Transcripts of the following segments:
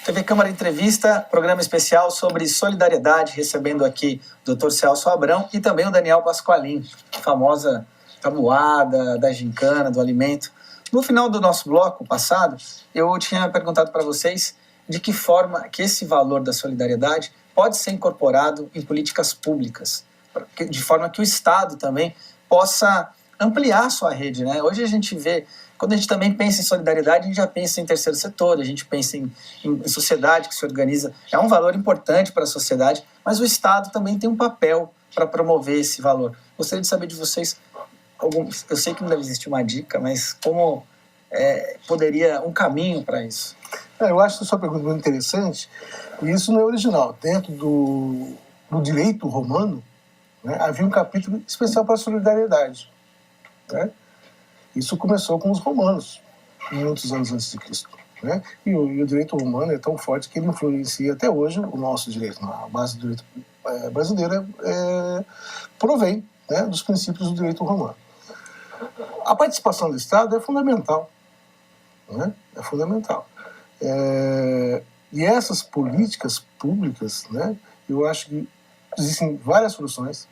TV Câmara Entrevista, programa especial sobre solidariedade, recebendo aqui o Dr. Celso Abrão e também o Daniel Pasqualin, famosa tabuada da gincana, do alimento. No final do nosso bloco passado, eu tinha perguntado para vocês de que forma que esse valor da solidariedade pode ser incorporado em políticas públicas, de forma que o Estado também possa ampliar a sua rede, né? Hoje a gente vê, quando a gente também pensa em solidariedade, a gente já pensa em terceiro setor, a gente pensa em sociedade que se organiza. É um valor importante para a sociedade, mas o Estado também tem um papel para promover esse valor. Gostaria de saber de vocês, eu sei que não deve existir uma dica, mas como poderia um caminho para isso? Eu acho que a sua pergunta é muito interessante, e isso não é original. Dentro do direito romano, né, havia um capítulo especial para a solidariedade. Né? Isso começou com os romanos, muitos anos antes de Cristo. Né? E o direito romano é tão forte que ele influencia até hoje o nosso direito. A base do direito brasileiro provém, né, dos princípios do direito romano. A participação do Estado é fundamental. Né? É fundamental. E essas políticas públicas, né, eu acho que existem várias soluções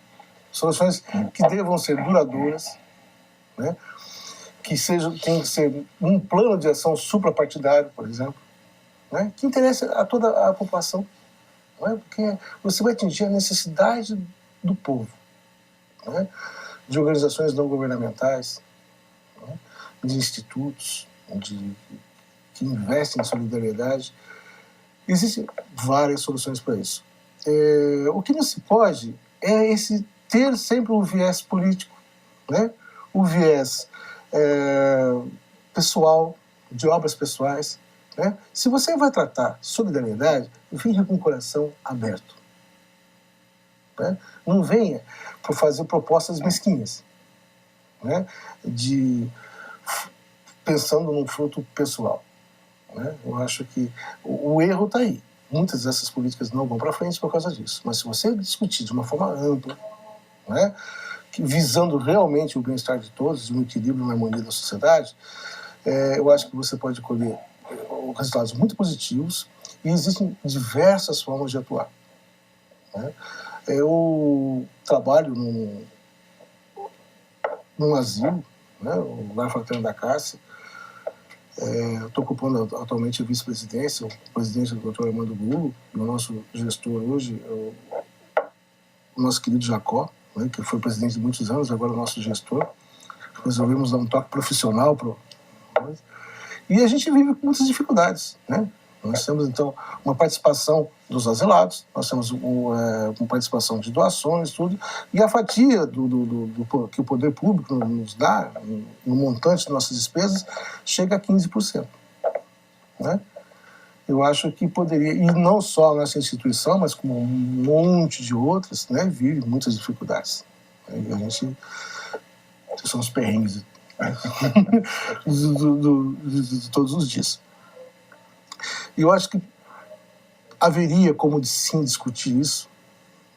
que devam ser duradouras, né, tem que ser um plano de ação suprapartidário, por exemplo, né, que interesse a toda a população, né, porque você vai atingir a necessidade do povo, né, de organizações não governamentais, né, de institutos, que investem em solidariedade. Existem várias soluções para isso. O que não se pode é ter sempre um viés político, né? O viés pessoal, de obras pessoais. Né? Se você vai tratar solidariedade, venha com o coração aberto. Né? Não venha por fazer propostas mesquinhas, né? Pensando num fruto pessoal. Né? Eu acho que o erro está aí. Muitas dessas políticas não vão para frente por causa disso. Mas se você discutir de uma forma ampla, né, visando realmente o bem-estar de todos, um equilíbrio, uma harmonia da sociedade, eu acho que você pode colher resultados muito positivos e existem diversas formas de atuar. Né? Eu trabalho num asilo, né, o Lar Fraterno da Cássia. Estou ocupando atualmente a vice-presidência, o presidente do Dr. Armando Gulo, e o nosso gestor hoje é o nosso querido Jacó, né, que foi presidente de muitos anos, agora é o nosso gestor. Resolvemos dar um toque profissional e a gente vive com muitas dificuldades, né? Nós temos, então, uma participação dos asilados, nós temos uma participação de doações, tudo, e a fatia que o poder público nos dá, no montante de nossas despesas, chega a 15%. Né? Eu acho que poderia, e não só nessa instituição, mas como um monte de outras, né, vive muitas dificuldades. E a gente são os perrengues de todos os dias. E eu acho que haveria como sim discutir isso,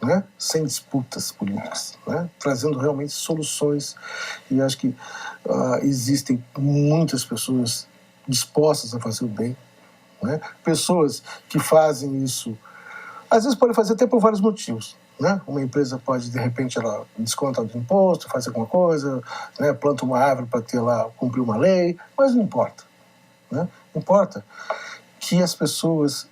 né, sem disputas políticas, né, trazendo realmente soluções. E acho que existem muitas pessoas dispostas a fazer o bem, né, pessoas que fazem isso, às vezes podem fazer até por vários motivos. Né? Uma empresa pode, de repente, ela desconta do imposto, faz alguma coisa, né, planta uma árvore para ter lá, cumprir uma lei, mas não importa. Né? Importa que as pessoas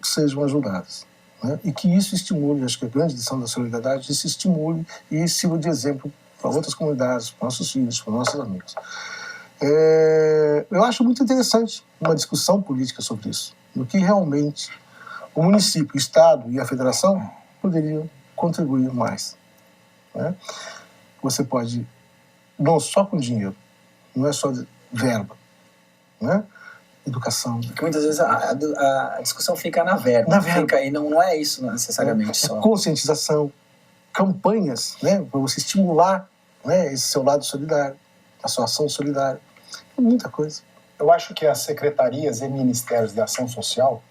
sejam ajudadas. Né? E que isso estimule, acho que a grande lição da solidariedade, isso estimule e sirva de exemplo para outras comunidades, para nossos filhos, para nossos amigos. Eu acho muito interessante uma discussão política sobre isso, no que realmente o município, o Estado e a Federação poderiam contribuir mais. Né? Você pode, não só com dinheiro, não é só verba, né? Educação. Porque muitas vezes a discussão fica na verba. E não é isso necessariamente só. Conscientização, campanhas, né, para você estimular, né, esse seu lado solidário, a sua ação solidária. Muita coisa. Eu acho que as secretarias e ministérios de ação social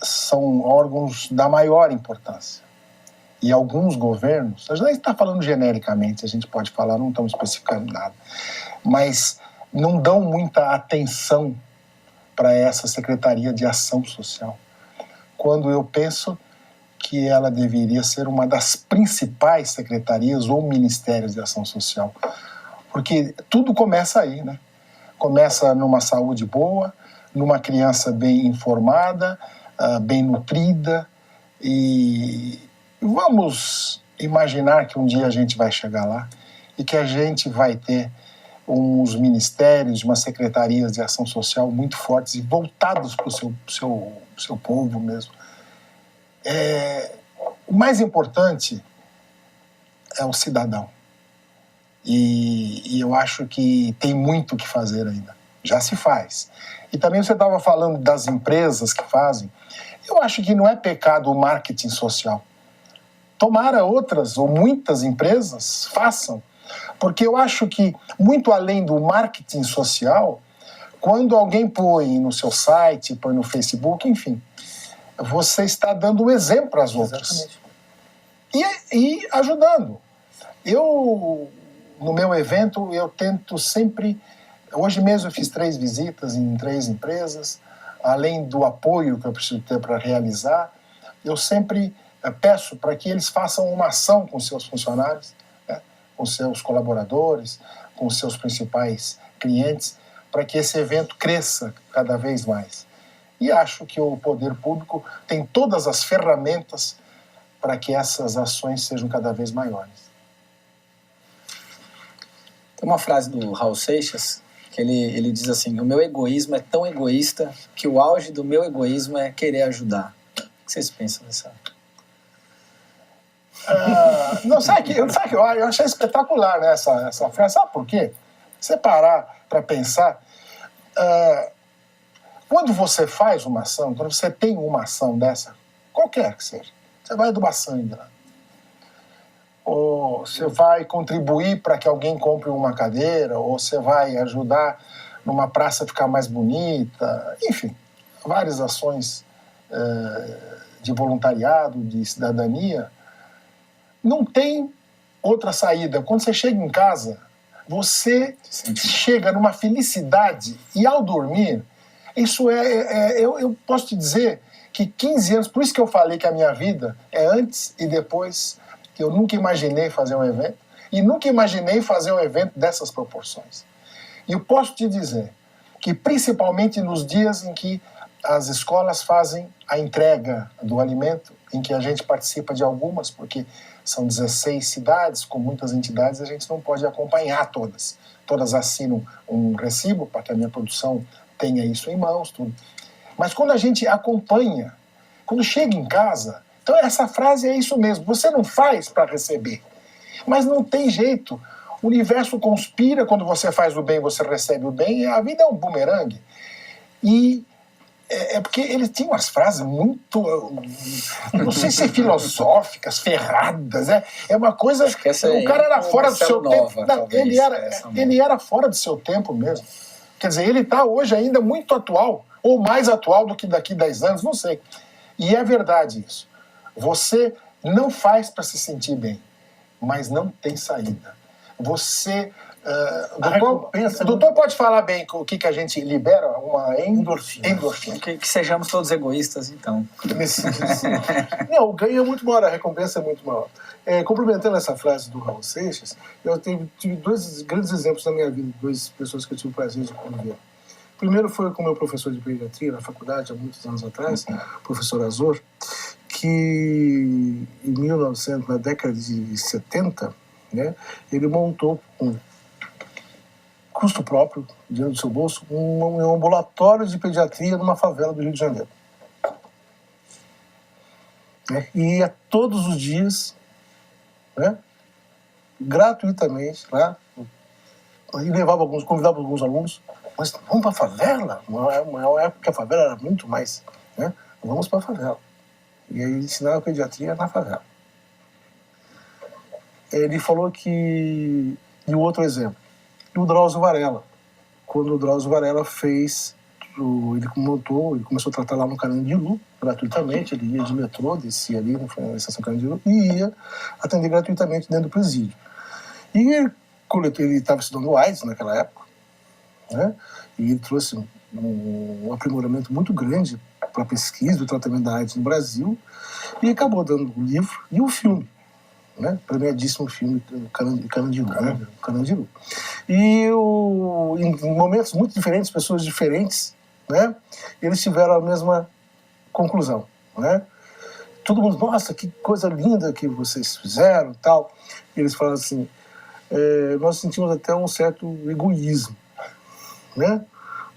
são órgãos da maior importância. E alguns governos, a gente está falando genericamente, a gente pode falar, não estamos especificando nada, mas não dão muita atenção para essa Secretaria de Ação Social, quando eu penso que ela deveria ser uma das principais secretarias ou ministérios de ação social. Porque tudo começa aí, né? Começa numa saúde boa, numa criança bem informada, bem nutrida, e vamos imaginar que um dia a gente vai chegar lá e que a gente vai ter uns ministérios, umas secretarias de ação social muito fortes e voltados para o seu povo mesmo. O mais importante é o cidadão. E eu acho que tem muito o que fazer ainda. Já se faz. E também você estava falando das empresas que fazem. Eu acho que não é pecado o marketing social. Tomara outras ou muitas empresas façam. Porque eu acho que, muito além do marketing social, quando alguém põe no seu site, põe no Facebook, enfim, você está dando exemplo às outras. E ajudando. No meu evento, eu tento sempre... Hoje mesmo eu fiz 3 visitas em 3 empresas, além do apoio que eu preciso ter para realizar, eu sempre peço para que eles façam uma ação com seus funcionários, né, com seus colaboradores, com seus principais clientes, para que esse evento cresça cada vez mais. E acho que o poder público tem todas as ferramentas para que essas ações sejam cada vez maiores. Tem uma frase do Raul Seixas que ele diz assim: o meu egoísmo é tão egoísta que o auge do meu egoísmo é querer ajudar. O que vocês pensam dessa? Não, sabe que eu achei espetacular, né, essa frase. Sabe por quê? Você parar para pensar, quando você faz uma ação, quando você tem uma ação dessa, qualquer que seja, você vai doar sangue lá, ou você vai contribuir para que alguém compre uma cadeira, ou você vai ajudar numa praça ficar mais bonita, enfim, várias ações de voluntariado, de cidadania. Não tem outra saída. Quando você chega em casa, você chega numa felicidade, e ao dormir, isso eu posso te dizer que 15 anos, por isso que eu falei que a minha vida é antes e depois, que eu nunca imaginei fazer um evento, e nunca imaginei fazer um evento dessas proporções. E eu posso te dizer que, principalmente nos dias em que as escolas fazem a entrega do alimento, em que a gente participa de algumas, porque são 16 cidades, com muitas entidades, a gente não pode acompanhar todas. Todas assinam um recibo para que a minha produção tenha isso em mãos, tudo. Mas quando a gente acompanha, quando chega em casa, então essa frase é isso mesmo, você não faz para receber, mas não tem jeito. O universo conspira, quando você faz o bem, você recebe o bem, e a vida é um bumerangue. E é porque ele tinha umas frases muito, não sei se filosóficas, ferradas, é uma coisa... O cara era fora do seu tempo. Não, ele era fora do seu tempo mesmo. Quer dizer, ele está hoje ainda muito atual, ou mais atual do que daqui 10 anos, não sei. E é verdade isso. Você não faz para se sentir bem, mas não tem saída. Você... doutor pode falar bem o que a gente libera? Uma endorfina. Que sejamos todos egoístas, então. Não, o ganho é muito maior, a recompensa é muito maior. Complementando essa frase do Raul Seixas, eu tive 2 grandes exemplos na minha vida, 2 pessoas que eu tive o prazer de conviver. Primeiro foi com o meu professor de pediatria na faculdade, há muitos anos atrás, o professor Azor, que em 1900, na década de 70, né, ele montou com custo próprio, dinheiro do seu bolso, um ambulatório de pediatria numa favela do Rio de Janeiro. E ia todos os dias, né, gratuitamente lá, e convidava alguns alunos, mas vamos para a favela? Uma época que a favela era muito mais, né? Vamos para a favela. E aí ensinava pediatria na favela. Ele falou que... E o outro exemplo, o Drauzio Varela. Quando o Drauzio Varela ele começou a tratar lá no Carandiru, gratuitamente, ele ia de metrô, descia ali na estação Carandiru, e ia atender gratuitamente dentro do presídio. E ele estava estudando AIDS naquela época, né? E ele trouxe um aprimoramento muito grande para a pesquisa e o tratamento da AIDS no Brasil, e acabou dando o livro e o filme, né? Premiadíssimo filme Carandiru, né? Carandiru. E em momentos muito diferentes, pessoas diferentes, né? Eles tiveram a mesma conclusão, né? Todo mundo, nossa, que coisa linda que vocês fizeram, tal. E eles falaram assim, nós sentimos até um certo egoísmo, né?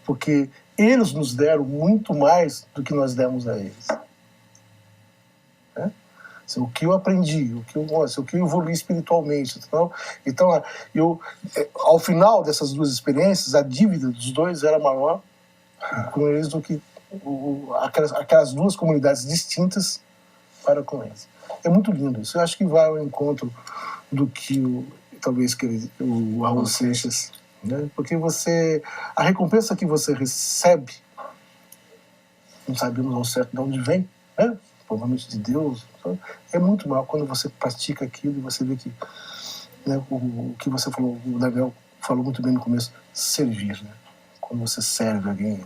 Porque eles nos deram muito mais do que nós demos a eles. Né? O que eu aprendi, o que eu evolui espiritualmente. Então, ao final dessas duas experiências, a dívida dos dois era maior com eles do que aquelas duas comunidades distintas para com eles. É muito lindo isso. Eu acho que vai ao encontro do que talvez o Raul Seixas, né? Porque a recompensa que você recebe, não sabemos ao certo de onde vem, né? Provavelmente de Deus, é muito maior quando você pratica aquilo e você vê que, né, o que você falou, o Daniel falou muito bem no começo, servir, né? Quando você serve alguém.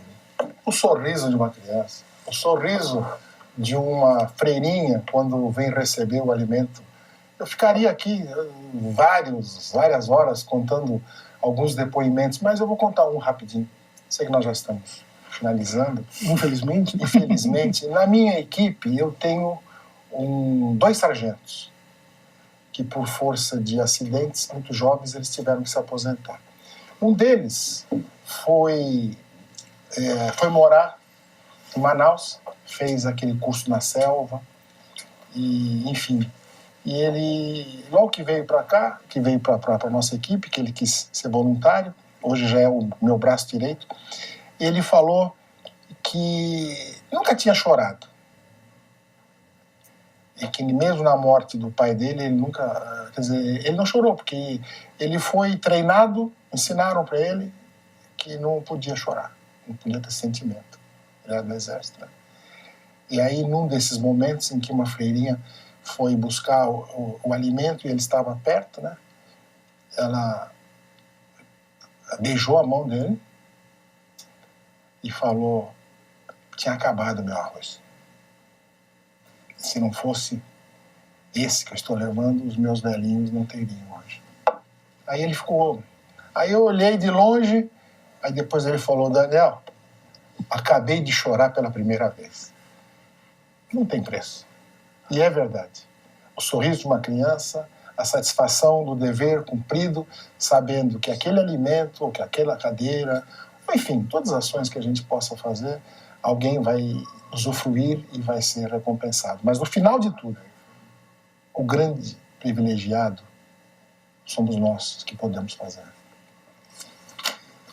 O sorriso de uma criança, o sorriso de uma freirinha quando vem receber o alimento. Eu ficaria aqui várias horas contando alguns depoimentos, mas eu vou contar um rapidinho. Sei que nós já estamos finalizando. Infelizmente. Infelizmente. Na minha equipe, eu tenho 2 sargentos que, por força de acidentes muito jovens, eles tiveram que se aposentar. Um deles foi morar em Manaus, fez aquele curso na selva, e enfim. E ele, logo que veio para cá, que veio para a nossa equipe, que ele quis ser voluntário, hoje já é o meu braço direito, ele falou que nunca tinha chorado. E que mesmo na morte do pai dele, ele nunca... Quer dizer, ele não chorou, porque ele foi treinado, ensinaram para ele que não podia chorar, não podia ter sentimento. Ele era do exército, né? E aí, num desses momentos em que uma freirinha foi buscar o alimento e ele estava perto, né? Ela beijou a mão dele e falou: tinha acabado meu arroz. Se não fosse esse que eu estou levando, os meus velhinhos não teriam hoje. Aí ele ficou... Aí eu olhei de longe, aí depois ele falou: Daniel, acabei de chorar pela primeira vez. Não tem preço. E é verdade. O sorriso de uma criança, a satisfação do dever cumprido, sabendo que aquele alimento, ou que aquela cadeira, enfim, todas as ações que a gente possa fazer, alguém vai usufruir e vai ser recompensado. Mas no final de tudo, o grande privilegiado somos nós que podemos fazer.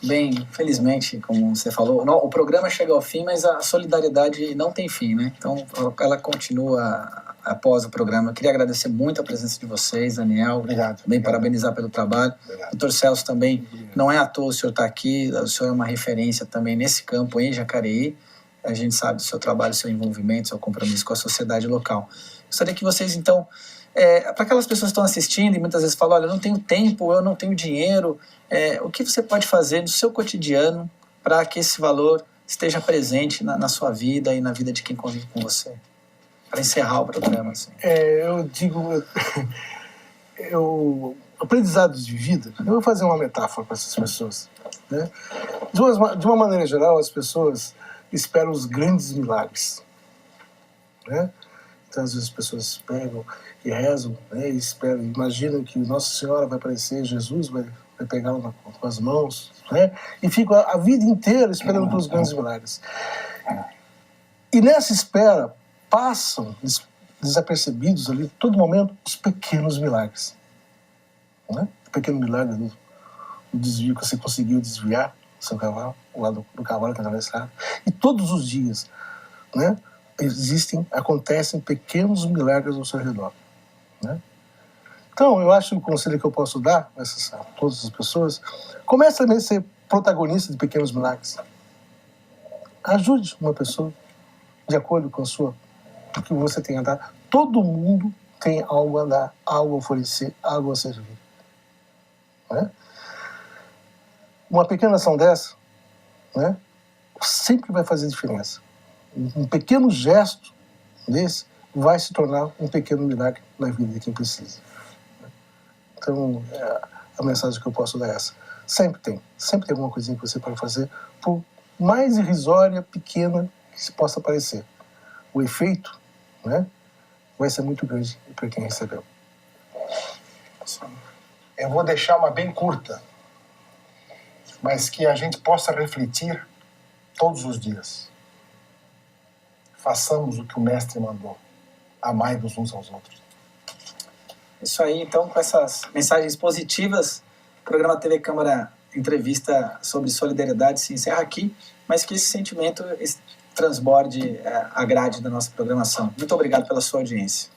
Bem, felizmente, como você falou, o programa chega ao fim, mas a solidariedade não tem fim, né? Então, ela continua após o programa. Eu queria agradecer muito a presença de vocês, Daniel. Obrigado. Também parabenizar pelo trabalho. Obrigado. Doutor Celso também, não é à toa o senhor estar aqui, o senhor é uma referência também nesse campo em Jacareí. A gente sabe do seu trabalho, seu envolvimento, seu compromisso com a sociedade local. Gostaria que vocês, então, para aquelas pessoas que estão assistindo e muitas vezes falam: olha, eu não tenho tempo, eu não tenho dinheiro, o que você pode fazer no seu cotidiano para que esse valor esteja presente na sua vida e na vida de quem convive com você? Para encerrar o programa. Assim. Eu digo, aprendizados de vida, eu vou fazer uma metáfora para essas pessoas. Né? De uma maneira geral, as pessoas esperam os grandes milagres. Né? Então, às vezes, as pessoas pegam e rezam, né? E esperam, imaginam que Nossa Senhora vai aparecer, Jesus vai pegá-la com as mãos, né? E ficam a vida inteira esperando pelos grandes milagres. E nessa espera, passam desapercebidos ali, todo momento, os pequenos milagres. Né? O pequeno milagre do desvio que você conseguiu desviar do seu cavalo, o lado do cavalo que atravessaram. E todos os dias, né, acontecem pequenos milagres ao seu redor. Né? Então, eu acho que o conselho que eu posso dar a todas as pessoas, comece também a ser protagonista de pequenos milagres. Ajude uma pessoa de acordo com o que você tem a dar. Todo mundo tem algo a dar, algo a oferecer, algo a servir. Né? Uma pequena ação dessa, né, sempre vai fazer diferença. Um pequeno gesto desse vai se tornar um pequeno milagre na vida de quem precisa. Então, a mensagem que eu posso dar é essa. Sempre tem alguma coisinha que você pode fazer, por mais irrisória, pequena que se possa parecer. O efeito, né, vai ser muito grande para quem recebeu. Eu vou deixar uma bem curta, mas que a gente possa refletir todos os dias. Façamos o que o Mestre mandou. Amai-vos uns aos outros. Isso aí, então, com essas mensagens positivas, o programa TV Câmara Entrevista sobre Solidariedade se encerra aqui, mas que esse sentimento transborde a grade da nossa programação. Muito obrigado pela sua audiência.